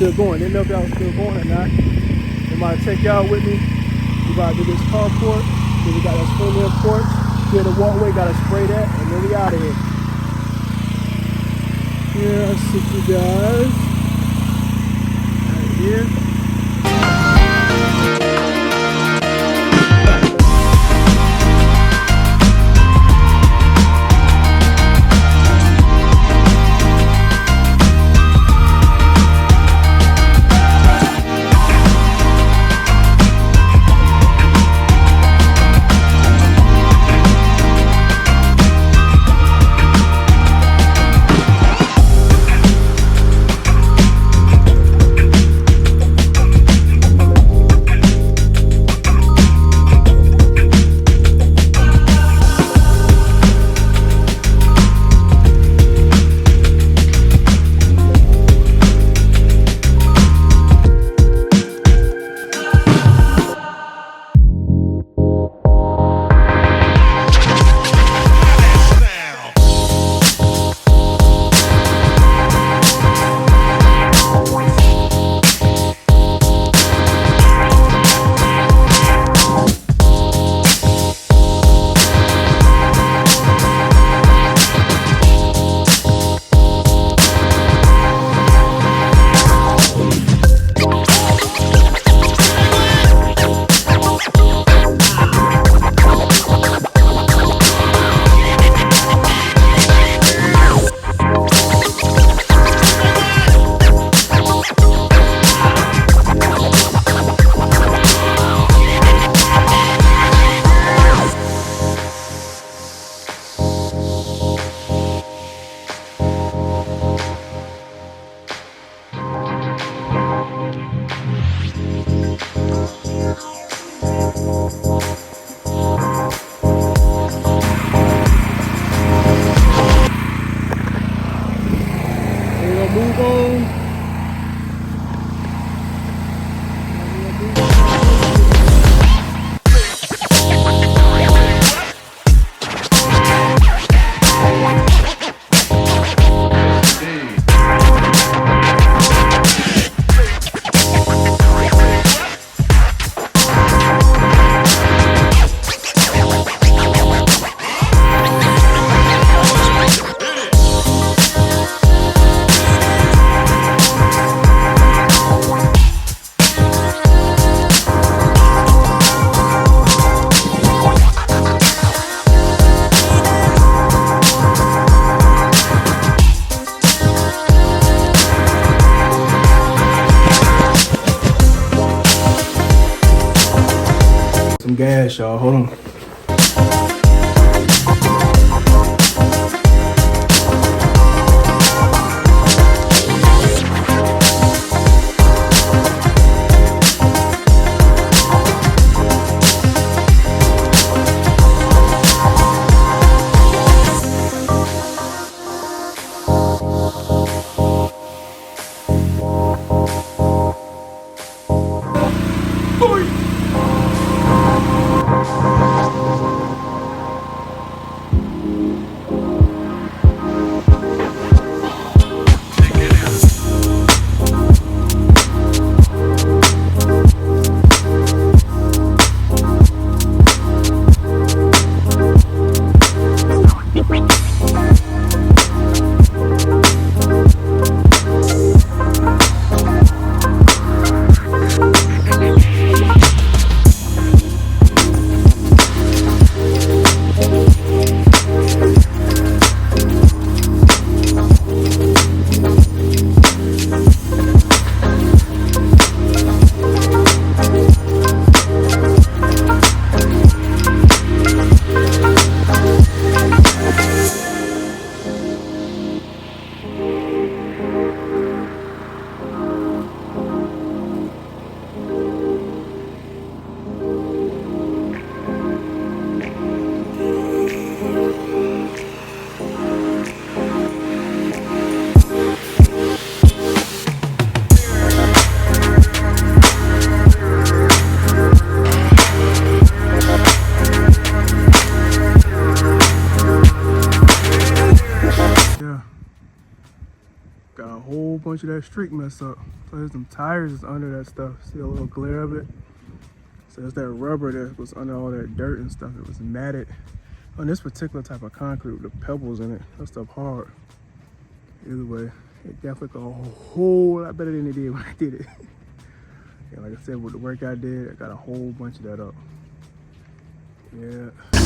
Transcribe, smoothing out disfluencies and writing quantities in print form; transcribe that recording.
still going. Didn't know if y'all was still going or not. I'm about to take y'all with me. We about to do this carport. Then we got that swing in porch. Here the walkway, gotta spray that, and then we out of here. Here, I see you guys. Right here. Move on. Some gas, y'all. Hold on. Boy. got a whole bunch of that streak mess up. So there's some tires that's under that stuff. See a little glare of it? So it's that rubber that was under all that dirt and stuff. It was matted on this particular type of concrete with the pebbles in it. That stuff hard. Either way, it definitely got a whole lot better than it did when I did it. Yeah, like I said, with the work I did, I got a whole bunch of that up. Yeah.